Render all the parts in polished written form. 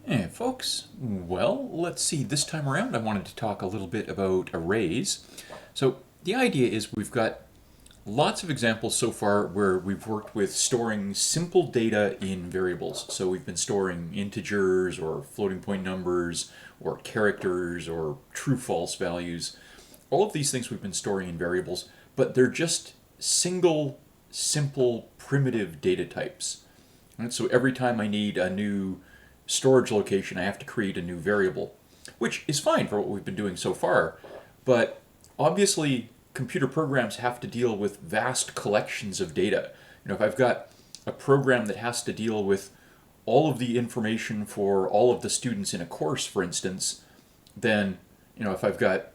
Hey folks, well, let's see, this time around I wanted to talk a little bit about arrays. So the idea is we've got lots of examples so far where we've worked with storing simple data in variables. So we've been storing integers or floating point numbers or characters or true false values. All of these things we've been storing in variables, but they're just single, simple, primitive data types. Right? So every time I need a new storage location, I have to create a new variable, which is fine for what we've been doing so far. But obviously, computer programs have to deal with vast collections of data. If I've got a program that has to deal with all of the information for all of the students in a course, for instance, then, if I've got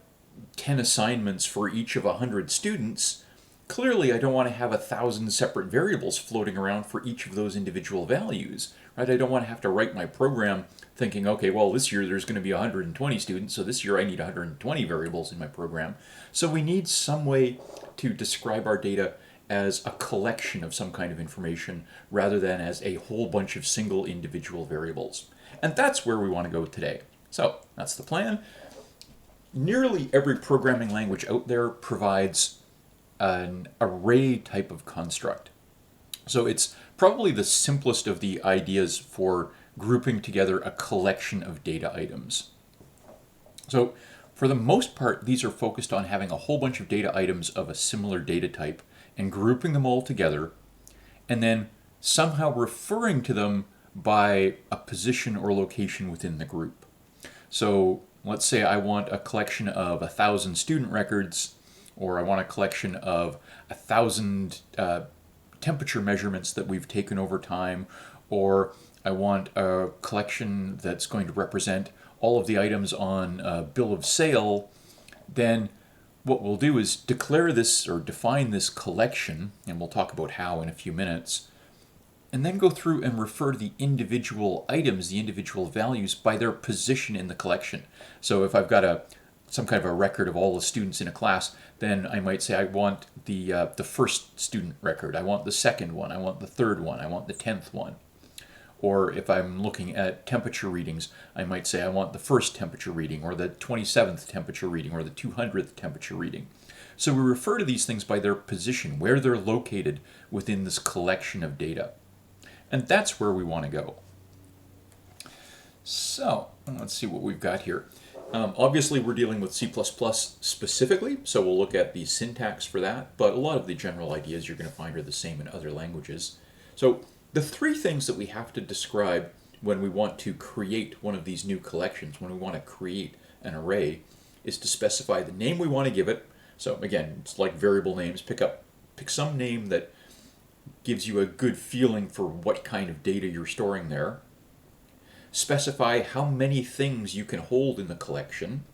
10 assignments for each of 100 students, clearly I don't want to have 1,000 separate variables floating around for each of those individual values, right? I don't want to have to write my program thinking, okay, well, this year there's going to be 120 students, so this year I need 120 variables in my program. So we need some way to describe our data as a collection of some kind of information rather than as a whole bunch of single individual variables. And that's where we want to go today. So that's the plan. Nearly every programming language out there provides an array type of construct. So it's probably the simplest of the ideas for grouping together a collection of data items. So for the most part, these are focused on having a whole bunch of data items of a similar data type and grouping them all together and then somehow referring to them by a position or location within the group. So let's say I want a collection of 1,000 student records, or I want a collection of 1,000 temperature measurements that we've taken over time, or I want a collection that's going to represent all of the items on a bill of sale. Then what we'll do is declare this or define this collection, and we'll talk about how in a few minutes, and then go through and refer to the individual items, the individual values, by their position in the collection. So if I've got some kind of a record of all the students in a class, then I might say I want the first student record, I want the second one, I want the third one, I want the 10th one. Or if I'm looking at temperature readings, I might say I want the first temperature reading, or the 27th temperature reading, or the 200th temperature reading. So we refer to these things by their position, where they're located within this collection of data. And that's where we want to go. So let's see what we've got here. Obviously, we're dealing with C++ specifically, so we'll look at the syntax for that, but a lot of the general ideas you're going to find are the same in other languages. So the three things that we have to describe when we want to create one of these new collections, when we want to create an array, is to specify the name we want to give it. So again, it's like variable names. Pick some name that gives you a good feeling for what kind of data you're storing there. Specify how many things you can hold in the collection,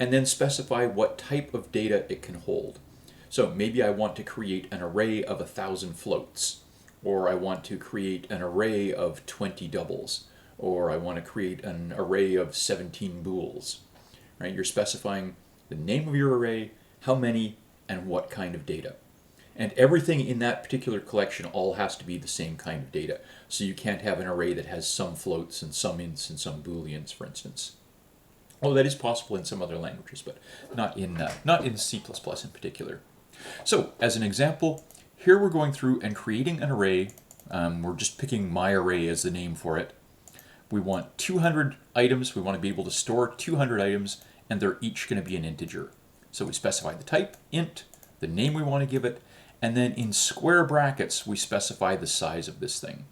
and then specify what type of data it can hold. So maybe I want to create an array of 1,000 floats, or I want to create an array of 20 doubles, or I want to create an array of 17 bools. Right? You're specifying the name of your array, how many, and what kind of data. And everything in that particular collection all has to be the same kind of data. So you can't have an array that has some floats and some ints and some booleans, for instance. Although that is possible in some other languages, but not in C++ in particular. So as an example, here we're going through and creating an array. We're just picking my array as the name for it. We want 200 items. We want to be able to store 200 items, and they're each going to be an integer. So we specify the type, int, the name we want to give it, and then in square brackets, we specify the size of this thing.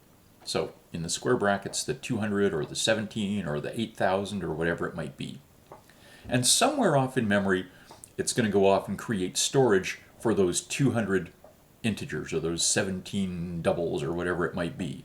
So in the square brackets, the 200 or the 17 or the 8,000 or whatever it might be. And somewhere off in memory, it's going to go off and create storage for those 200 integers or those 17 doubles or whatever it might be.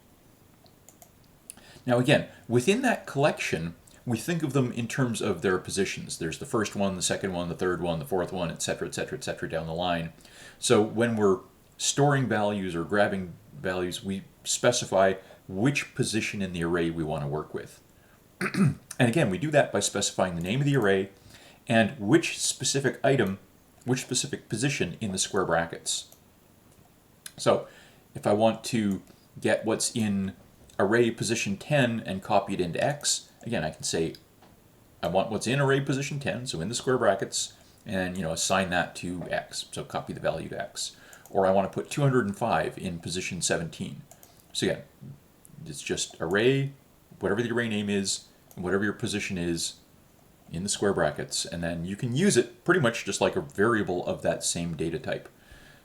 Now again, within that collection, we think of them in terms of their positions. There's the first one, the second one, the third one, the fourth one, etc., etc., etc., down the line. So when we're storing values or grabbing values, we specify which position in the array we want to work with. And again, we do that by specifying the name of the array and which specific item, which specific position in the square brackets. So if I want to get what's in array position 10 and copy it into X, again, I can say I want what's in array position 10, so in the square brackets, and assign that to X, so copy the value to X. Or I want to put 205 in position 17. So again, it's just array, whatever the array name is, and whatever your position is in the square brackets, and then you can use it pretty much just like a variable of that same data type.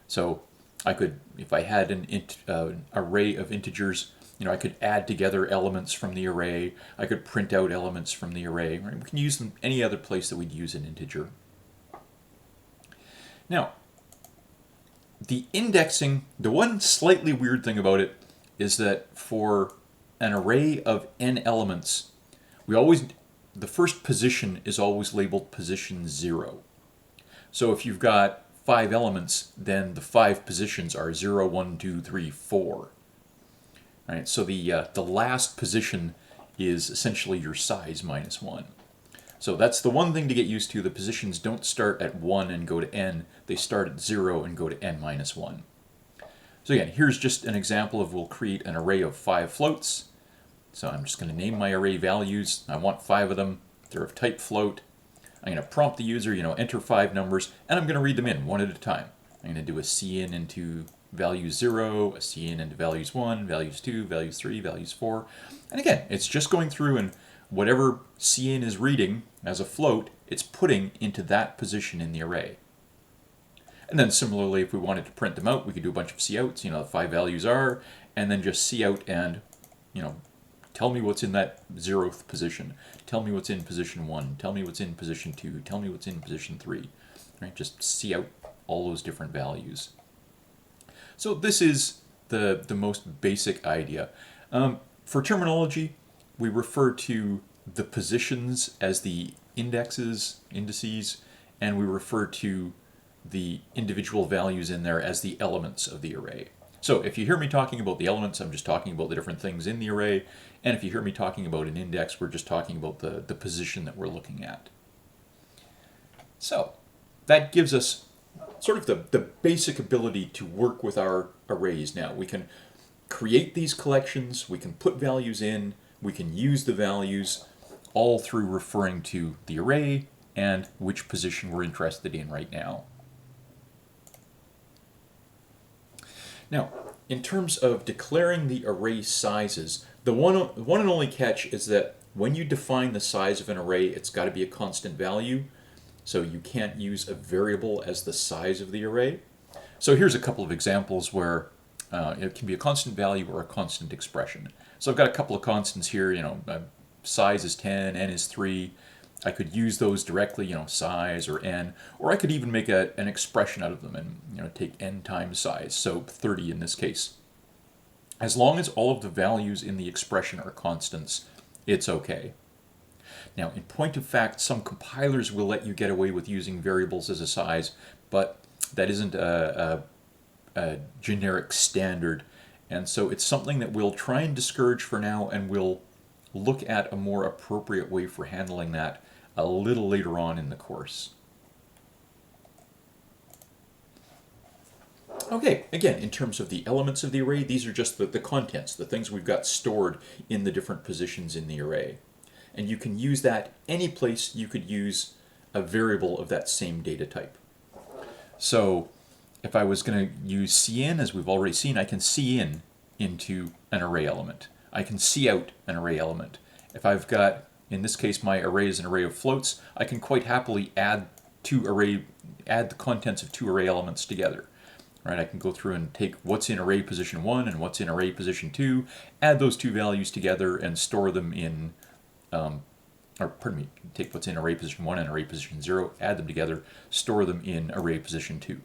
So I could, if I had an array of integers, I could add together elements from the array. I could print out elements from the array. Right? We can use them any other place that we'd use an integer. Now, the indexing, the one slightly weird thing about it is that for an array of n elements, the first position is always labeled position 0. So if you've got 5 elements, then the 5 positions are 0, 1, 2, 3, 4. Right? So the last position is essentially your size minus 1. So that's the one thing to get used to. The positions don't start at 1 and go to n. They start at 0 and go to n minus 1. So again, here's just an example of we'll create an array of 5 floats. So I'm just going to name my array values. I want 5 of them. They're of type float. I'm going to prompt the user, enter 5 numbers, and I'm going to read them in one at a time. I'm going to do a cin into values 0, a cin into values 1, values 2, values 3, values 4. And again, it's just going through and whatever cin is reading as a float, it's putting into that position in the array. And then similarly, if we wanted to print them out, we could do a bunch of couts, the 5 values are, and then just cout and, tell me what's in that 0th position. Tell me what's in position 1. Tell me what's in position 2. Tell me what's in position 3. Right? Just cout all those different values. So this is the most basic idea. For terminology, we refer to the positions as the indices, and we refer to the individual values in there as the elements of the array. So if you hear me talking about the elements, I'm just talking about the different things in the array. And if you hear me talking about an index, we're just talking about the position that we're looking at. So that gives us sort of the basic ability to work with our arrays now. We can create these collections, we can put values in, we can use the values all through referring to the array and which position we're interested in right now. Now, in terms of declaring the array sizes, the one and only catch is that when you define the size of an array, it's got to be a constant value. So you can't use a variable as the size of the array. So here's a couple of examples where it can be a constant value or a constant expression. So I've got a couple of constants here, size is 10, n is 3. I could use those directly, size or n, or I could even make an expression out of them and take n times size, so 30 in this case. As long as all of the values in the expression are constants, it's okay. Now, in point of fact, some compilers will let you get away with using variables as a size, but that isn't a generic standard, and so it's something that we'll try and discourage for now, and we'll look at a more appropriate way for handling that a little later on in the course. Okay, again, in terms of the elements of the array, these are just the contents, the things we've got stored in the different positions in the array. And you can use that any place you could use a variable of that same data type. So if I was going to use cin, as we've already seen, I can cin into an array element. I can cout an array element. If I've got, in this case, my array is an array of floats, I can quite happily add the contents of 2 array elements together. Right? I can go through and take what's in array position 1 and what's in array position 2, add those 2 values together and store them in, take what's in array position 1 and array position 0, add them together, store them in array position 2.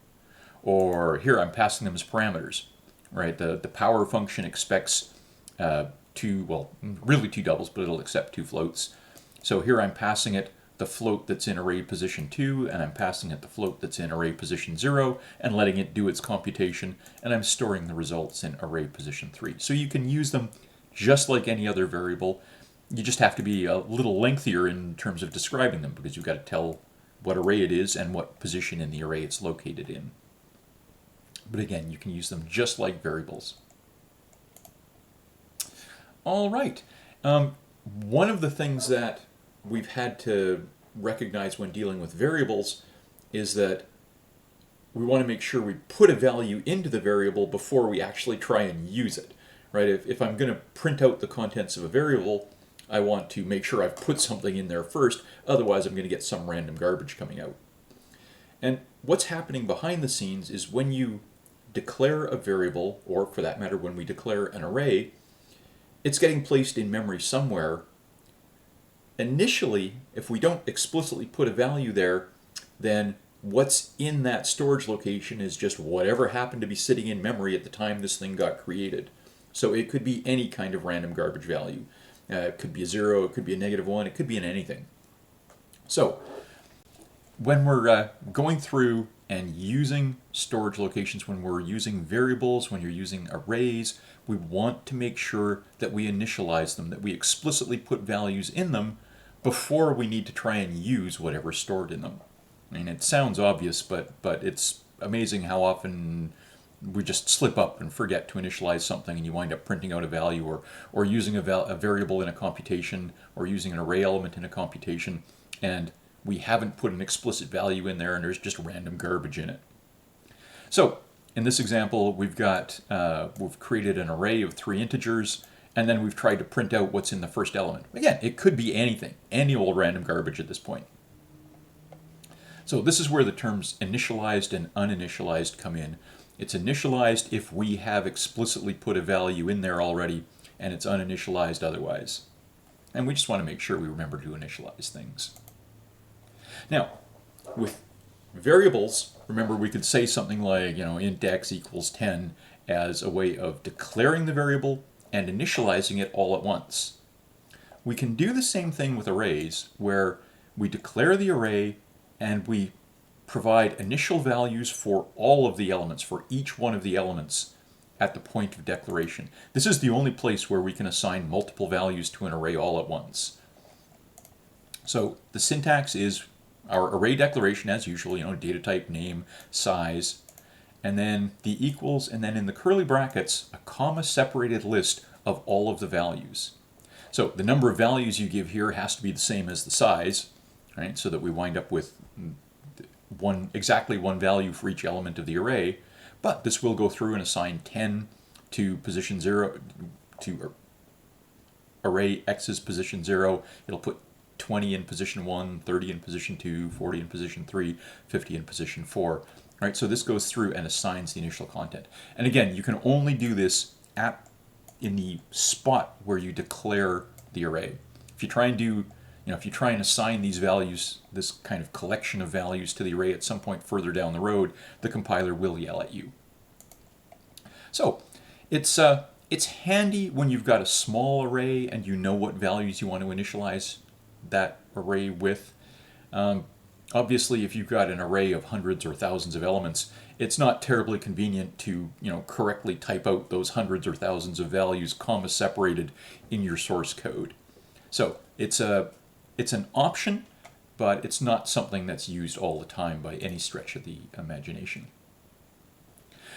Or here I'm passing them as parameters. Right? The power function expects really 2 doubles, but it'll accept 2 floats. So here I'm passing it the float that's in array position 2, and I'm passing it the float that's in array position 0, and letting it do its computation, and I'm storing the results in array position 3. So you can use them just like any other variable. You just have to be a little lengthier in terms of describing them, because you've got to tell what array it is and what position in the array it's located in. But again, you can use them just like variables. All right. One of the things that we've had to recognize when dealing with variables is that we want to make sure we put a value into the variable before we actually try and use it, right? If I'm going to print out the contents of a variable, I want to make sure I've put something in there first, otherwise I'm going to get some random garbage coming out. And what's happening behind the scenes is when you declare a variable, or for that matter when we declare an array, it's getting placed in memory somewhere. Initially, if we don't explicitly put a value there, then what's in that storage location is just whatever happened to be sitting in memory at the time this thing got created. So it could be any kind of random garbage value. It could be a 0, it could be a -1, it could be an anything. So when we're going through and using storage locations, when we're using variables, when you're using arrays, we want to make sure that we initialize them, that we explicitly put values in them before we need to try and use whatever's stored in them. I mean, it sounds obvious, but it's amazing how often we just slip up and forget to initialize something, and you wind up printing out a value or using a variable in a computation or using an array element in a computation, and we haven't put an explicit value in there and there's just random garbage in it. So in this example, we've created an array of 3 integers, and then we've tried to print out what's in the first element. Again, it could be anything, any old random garbage at this point. So this is where the terms initialized and uninitialized come in. It's initialized if we have explicitly put a value in there already, and it's uninitialized otherwise. And we just want to make sure we remember to initialize things. Now, with variables, remember we could say something like, int x equals 10 as a way of declaring the variable and initializing it all at once. We can do the same thing with arrays, where we declare the array and we provide initial values for all of the elements, for each one of the elements at the point of declaration. This is the only place where we can assign multiple values to an array all at once. So the syntax is our array declaration as usual, data type, name, size, and then the equals, and then in the curly brackets, a comma-separated list of all of the values. So the number of values you give here has to be the same as the size, right? So that we wind up with exactly one value for each element of the array, but this will go through and assign 10 to position 0, to array x's position 0. It'll put 20 in position 1, 30 in position 2, 40 in position 3, 50 in position 4. Right? So this goes through and assigns the initial content. And again, you can only do this in the spot where you declare the array. If you try and assign these values, this kind of collection of values to the array at some point further down the road, the compiler will yell at you. So it's handy when you've got a small array and you know what values you want to initialize that array with. Obviously, if you've got an array of hundreds or thousands of elements, it's not terribly convenient to correctly type out those hundreds or thousands of values comma separated in your source code. So it's an option, but it's not something that's used all the time by any stretch of the imagination.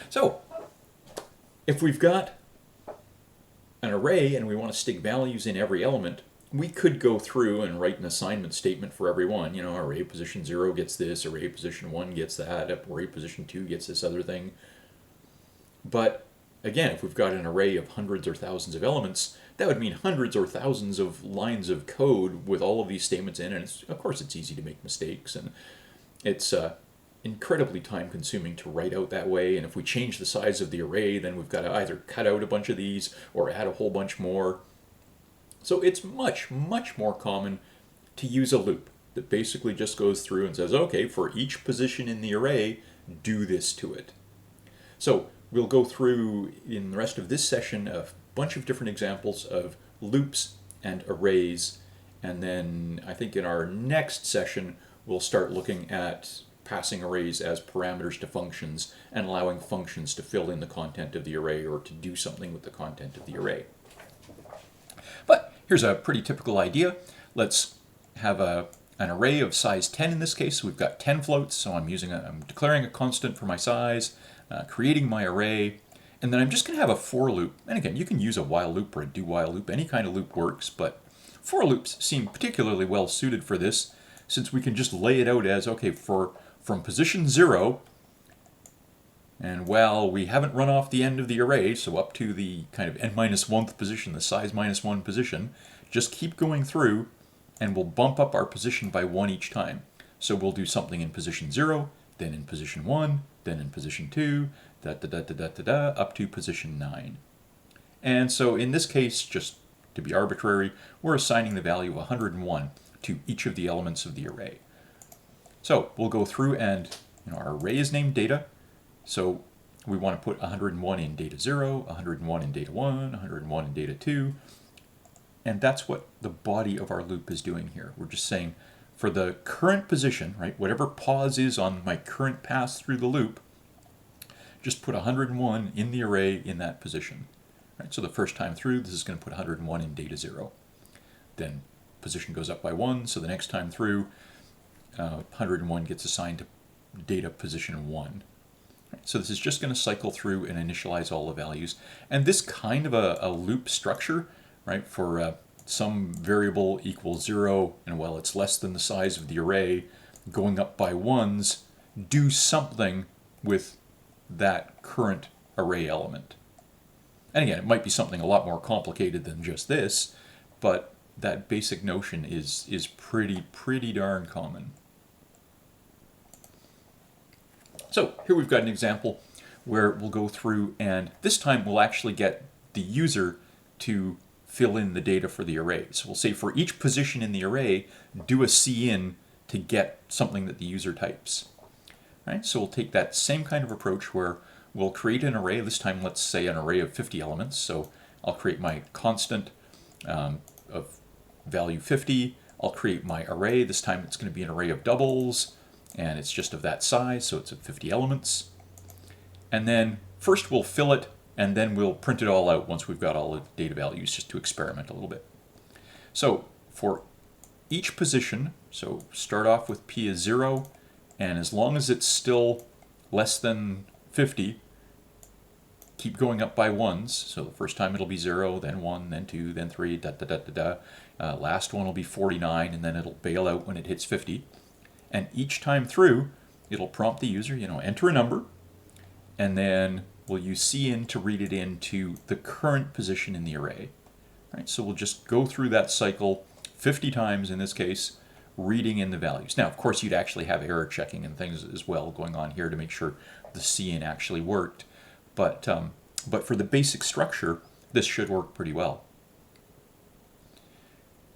So if we've got an array and we want to stick values in every element, we could go through and write an assignment statement for every one. Array position 0 gets this, array position 1 gets that, array position 2 gets this other thing. But again, if we've got an array of hundreds or thousands of elements, that would mean hundreds or thousands of lines of code with all of these statements in, and of course it's easy to make mistakes, and it's incredibly time consuming to write out that way. And if we change the size of the array, then we've got to either cut out a bunch of these or add a whole bunch more. So it's much, much more common to use a loop that basically just goes through and says, okay, for each position in the array, do this to it. So we'll go through in the rest of this session a bunch of different examples of loops and arrays, and then I think in our next session we'll start looking at passing arrays as parameters to functions and allowing functions to fill in the content of the array or to do something with the content of the array. But here's a pretty typical idea. Let's have an array of size 10 in this case. So we've got 10 floats, so I'm declaring a constant for my size, creating my array, And then I'm just going to have a for loop. And again, you can use a while loop or a do while loop. Any kind of loop works, but for loops seem particularly well suited for this, since we can just lay it out as, okay, from position 0, and while we haven't run off the end of the array, so up to the kind of n-1th position, the size -1 position, just keep going through, and we'll bump up our position by 1 each time. So we'll do something in position 0, then in position 1, then in position 2, up to position 9. And so in this case, just to be arbitrary, we're assigning the value of 101 to each of the elements of the array. So we'll go through and, our array is named data, so we want to put 101 in data 0, 101 in data 1, 101 in data 2, and that's what the body of our loop is doing here. We're just saying for the current position, right, whatever pause is on my current pass through the loop, just put 101 in the array in that position. Right, so the first time through, this is going to put 101 in data 0. Then position goes up by 1, so the next time through, 101 gets assigned to data position 1. Right, so this is just going to cycle through and initialize all the values. And this kind of a loop structure, right, for some variable equals 0, and while it's less than the size of the array, going up by 1s, do something with that current array element. And again, it might be something a lot more complicated than just this, but that basic notion is pretty darn common. So here we've got an example where we'll go through, and this time we'll actually get the user to fill in the data for the array. So we'll say for each position in the array, do a cin to get something that the user types. Right? So we'll take that same kind of approach where we'll create an array. This time, let's say an array of 50 elements. So I'll create my constant of value 50. I'll create my array. This time it's going to be an array of doubles, and it's just of that size, so it's of 50 elements. And then first we'll fill it, and then we'll print it all out once we've got all of the data values, just to experiment a little bit. So for each position, so start off with p as 0, and as long as it's still less than 50, keep going up by 1s. So the first time it'll be 0, then 1, then 2, then 3, last one will be 49, and then it'll bail out when it hits 50. And each time through, it'll prompt the user, enter a number, and then we'll use cin to read it into the current position in the array. Right? So we'll just go through that cycle 50 times in this case, reading in the values. Now, of course, you'd actually have error checking and things as well going on here to make sure the cin actually worked. But for the basic structure, this should work pretty well.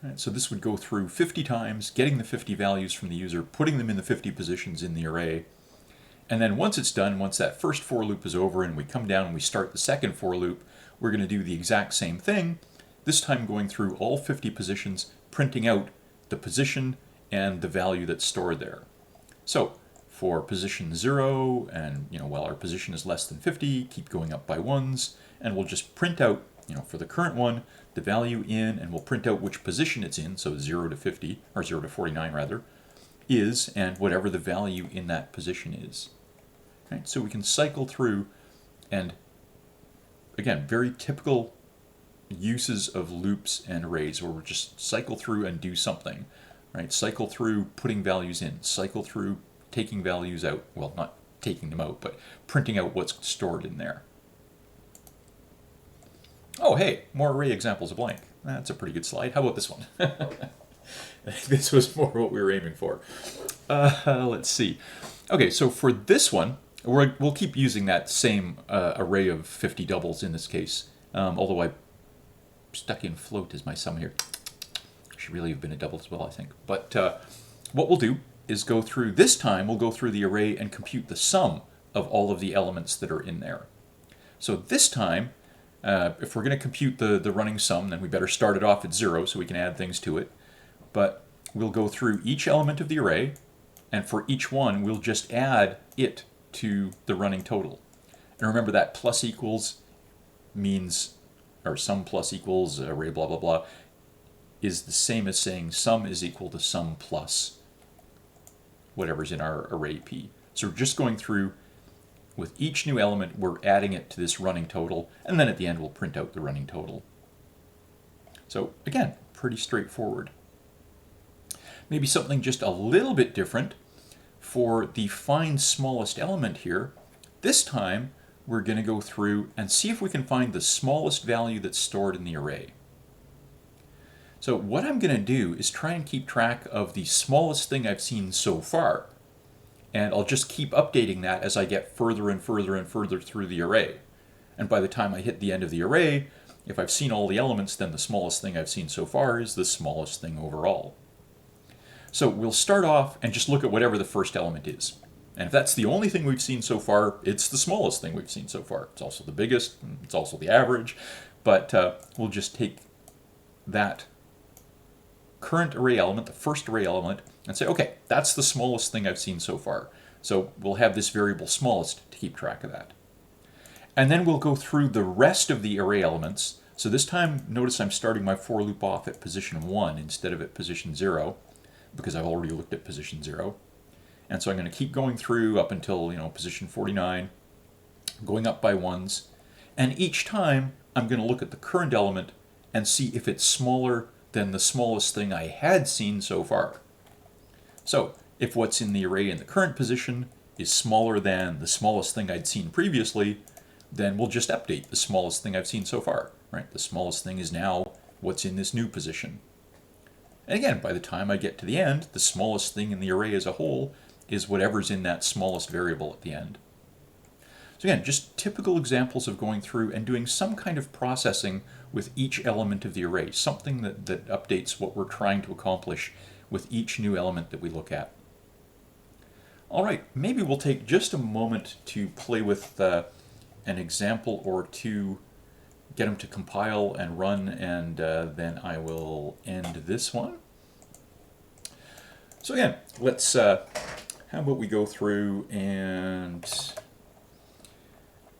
Right, so this would go through 50 times, getting the 50 values from the user, putting them in the 50 positions in the array, and then once it's done, once that first for loop is over and we come down and we start the second for loop, we're going to do the exact same thing, this time going through all 50 positions, printing out the position and the value that's stored there. So for position 0, and while our position is less than 50, keep going up by 1s, and we'll just print out, for the current one, the value in, and we'll print out which position it's in, so 0 to 50, or 0 to 49 rather, is, and whatever the value in that position is. Right? So we can cycle through, and again, very typical uses of loops and arrays where we'll just cycle through and do something. Right? Cycle through putting values in, cycle through taking values out, well, not taking them out, but printing out what's stored in there. Oh, hey, more array examples of blank. That's a pretty good slide. How about this one? This was more what we were aiming for. Let's see. Okay, so for this one, we'll keep using that same array of 50 doubles in this case, although I stuck in float as my sum here. Should really have been a double as well, I think. But what we'll do is go through, this time we'll go through the array and compute the sum of all of the elements that are in there. So this time, if we're going to compute the running sum, then we better start it off at 0 so we can add things to it. But we'll go through each element of the array, and for each one we'll just add it to the running total. And remember that plus equals means, or sum plus equals array blah blah blah, is the same as saying sum is equal to sum plus whatever's in our array P. So we're just going through With each new element, we're adding it to this running total, and then at the end we'll print out the running total. So again, pretty straightforward. Maybe something just a little bit different for the find smallest element here. This time we're going to go through and see if we can find the smallest value that's stored in the array. So what I'm going to do is try and keep track of the smallest thing I've seen so far. And I'll just keep updating that as I get further and further and further through the array. And by the time I hit the end of the array, if I've seen all the elements, then the smallest thing I've seen so far is the smallest thing overall. So we'll start off and just look at whatever the first element is. And if that's the only thing we've seen so far, it's the smallest thing we've seen so far. It's also the biggest, it's also the average, but we'll just take that current array element, the first array element, and say, okay, that's the smallest thing I've seen so far. So we'll have this variable smallest to keep track of that. And then we'll go through the rest of the array elements. So this time, notice I'm starting my for loop off at position 1 instead of at position 0, because I've already looked at position 0. And so I'm going to keep going through up until, position 49, going up by ones. And each time, I'm going to look at the current element and see if it's smaller than the smallest thing I had seen so far. So if what's in the array in the current position is smaller than the smallest thing I'd seen previously, then we'll just update the smallest thing I've seen so far, right? The smallest thing is now what's in this new position. And again, by the time I get to the end, the smallest thing in the array as a whole is whatever's in that smallest variable at the end. So again, just typical examples of going through and doing some kind of processing with each element of the array, something that updates what we're trying to accomplish with each new element that we look at. All right, maybe we'll take just a moment to play with an example or two, get them to compile and run, and then I will end this one. So again, let's, how about we go through and,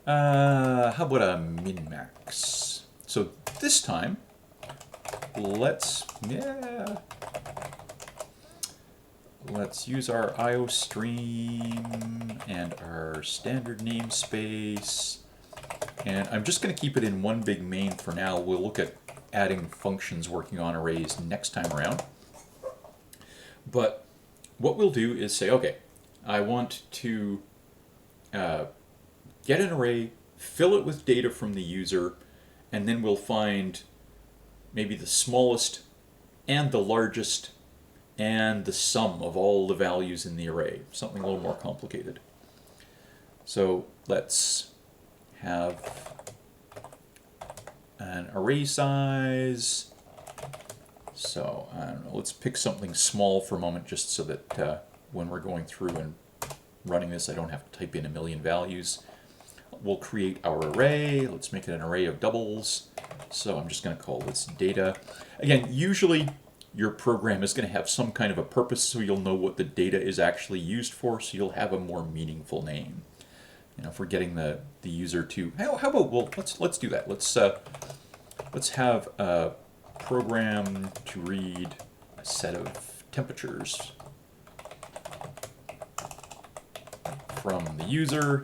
how about a min-max? So this time, let's use our IO stream and our standard namespace. And I'm just going to keep it in one big main for now. We'll look at adding functions working on arrays next time around. But what we'll do is say, okay, I want to get an array, fill it with data from the user, and then we'll find maybe the smallest and the largest and the sum of all the values in the array, something a little more complicated. So let's have an array size. So I don't know, let's pick something small for a moment just so that when we're going through and running this, I don't have to type in a million values. We'll create our array. Let's make it an array of doubles. So I'm just going to call this data. Again, usually your program is going to have some kind of a purpose, so you'll know what the data is actually used for, so you'll have a more meaningful name. If we're getting the user to, how about, well, let's do that. Let's have a program to read a set of temperatures from the user,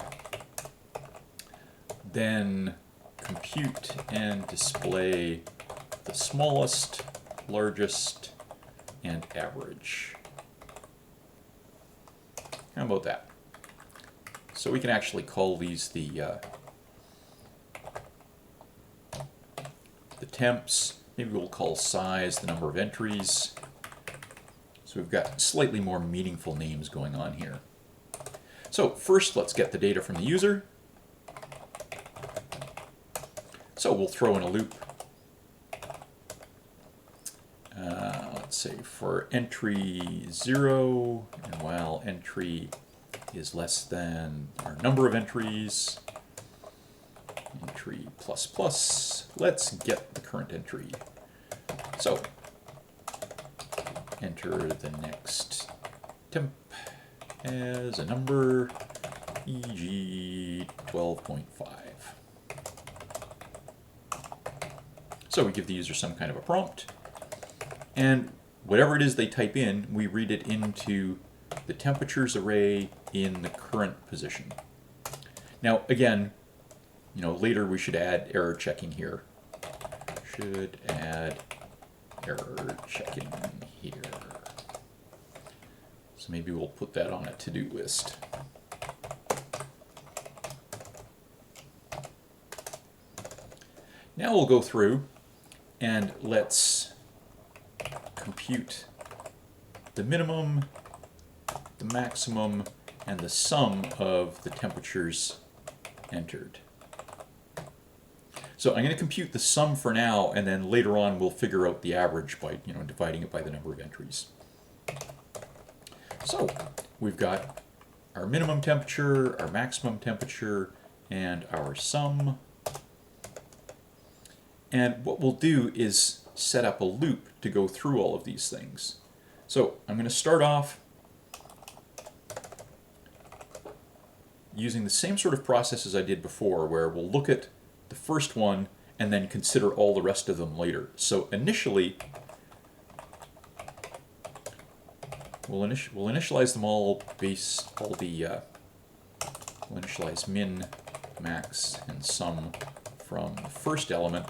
then compute and display the smallest, largest, and average. How about that? So we can actually call these the temps. Maybe we'll call size the number of entries. So we've got slightly more meaningful names going on here. So first, let's get the data from the user. So we'll throw in a loop. Let's say for entry 0, and while entry is less than our number of entries, entry plus plus, let's get the current entry. So enter the next temp as a number, e.g. 12.5. So we give the user some kind of a prompt, and whatever it is they type in, we read it into the temperatures array in the current position. Now, again, later we should add error checking here. Should add error checking here. So maybe we'll put that on a to-do list. Now we'll go through and let's compute the minimum, the maximum, and the sum of the temperatures entered. So I'm going to compute the sum for now, and then later on we'll figure out the average by dividing it by the number of entries. So we've got our minimum temperature, our maximum temperature, and our sum. And what we'll do is set up a loop to go through all of these things. So I'm going to start off using the same sort of process as I did before, where we'll look at the first one and then consider all the rest of them later. So initially, we'll initialize them all we'll initialize min, max, and sum from the first element,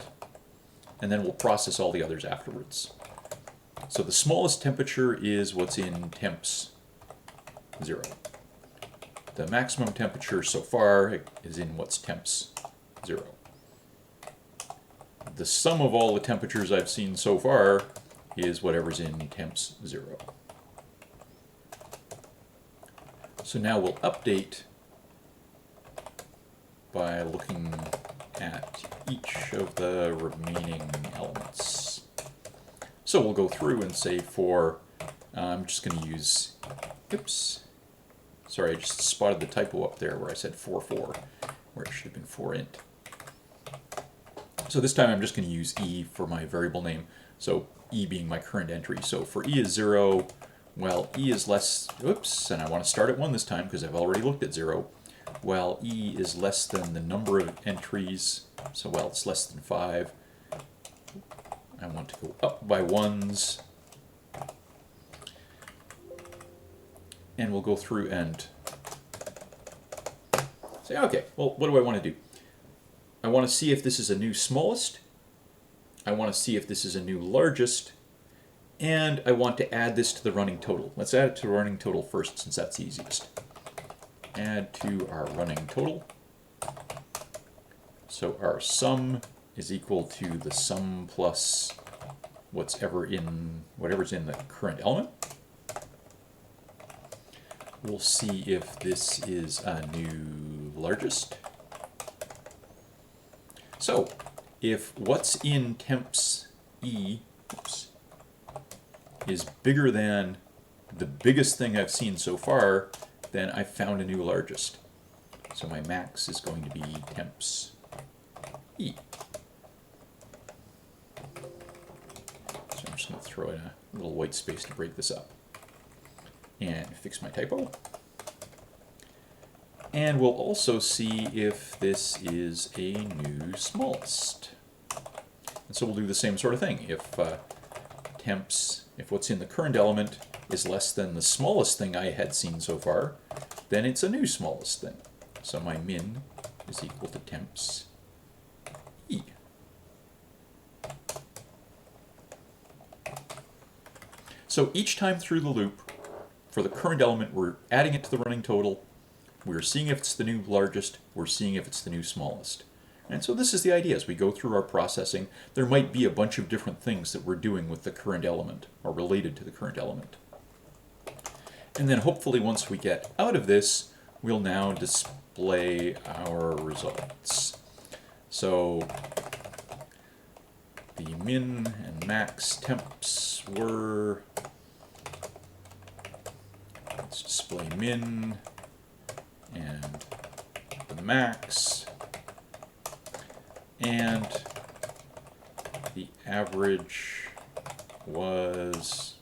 and then we'll process all the others afterwards. So the smallest temperature is what's in temps 0. The maximum temperature so far is in what's temps 0. The sum of all the temperatures I've seen so far is whatever's in temps 0. So now we'll update by looking at each of the remaining elements. So we'll go through and say for, I'm just going to use, oops, sorry, I just spotted the typo up there where I said 4.4, where it should have been 4int. So this time I'm just going to use e for my variable name, so e being my current entry. So for e is 0, well, e is less, oops, and I want to start at 1 this time because I've already looked at 0. Well, e is less than the number of entries, so well, it's less than 5. I want to go up by 1s. And we'll go through and say, okay, well, what do I want to do? I want to see if this is a new smallest. I want to see if this is a new largest. And I want to add this to the running total. Let's add it to the running total first, since that's the easiest. Add to our running total. So our sum is equal to the sum plus whatever's in the current element. We'll see if this is a new largest. So if what's in temps E is bigger than the biggest thing I've seen so far, then I've found a new largest. So my max is going to be temps E. So I'm just going to throw in a little white space to break this up. And fix my typo. And we'll also see if this is a new smallest. And so we'll do the same sort of thing. If if what's in the current element is less than the smallest thing I had seen so far, then it's a new smallest thing. So my min is equal to temps E. So each time through the loop, for the current element, we're adding it to the running total. We're seeing if it's the new largest. We're seeing if it's the new smallest. And so this is the idea. As we go through our processing, there might be a bunch of different things that we're doing with the current element, or related to the current element. And then hopefully once we get out of this, we'll now display our results. So the min and max temps were, let's display min and the max, and the average was,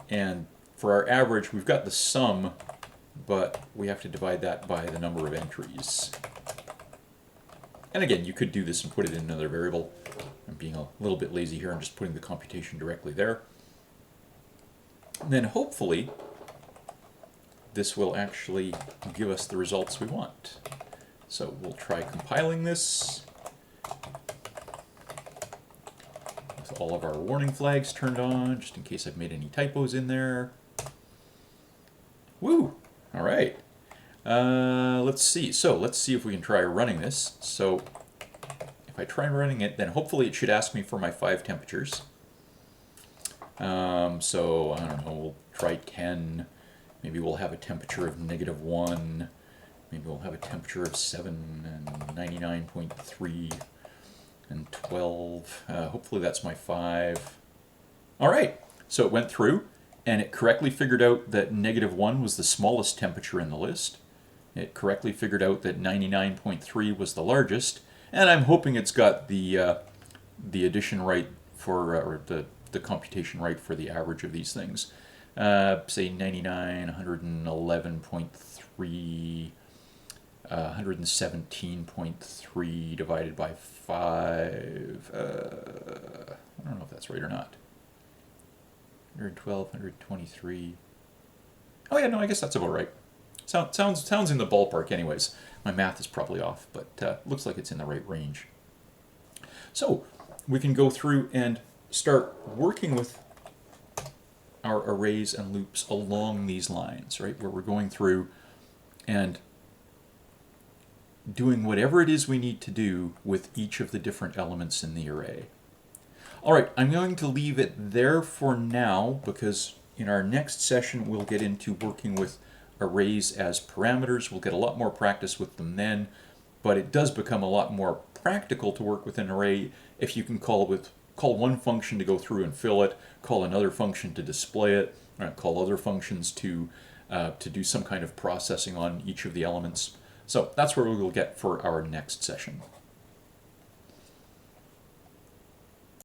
and for our average we've got the sum, but we have to divide that by the number of entries. And again, you could do this and put it in another variable. I'm being a little bit lazy here. I'm just putting the computation directly there. And then hopefully this will actually give us the results we want. So we'll try compiling this with all of our warning flags turned on, just in case I've made any typos in there. Woo! All right. Let's see. So let's see if we can try running this. So if I try running it, then hopefully it should ask me for my 5 temperatures. So I don't know, we'll try 10. Maybe we'll have a temperature of -1. Maybe we'll have a temperature of 7 and 99.3 and 12. Hopefully that's my 5. All right, so it went through and it correctly figured out that -1 was the smallest temperature in the list. It correctly figured out that 99.3 was the largest, and I'm hoping it's got the addition right for, or the computation right for the average of these things. Say 99, 111.3, 117.3 divided by 5. I don't know if that's right or not. 112, 123. Oh yeah, no, I guess that's about right. Sounds in the ballpark anyways. My math is probably off, but looks like it's in the right range. So we can go through and start working with our arrays and loops along these lines, right? Where we're going through and doing whatever it is we need to do with each of the different elements in the array. All right, I'm going to leave it there for now because in our next session we'll get into working with arrays as parameters. We'll get a lot more practice with them then, but it does become a lot more practical to work with an array if you can call one function to go through and fill it, call another function to display it, call other functions to do some kind of processing on each of the elements. So that's where we will get for our next session.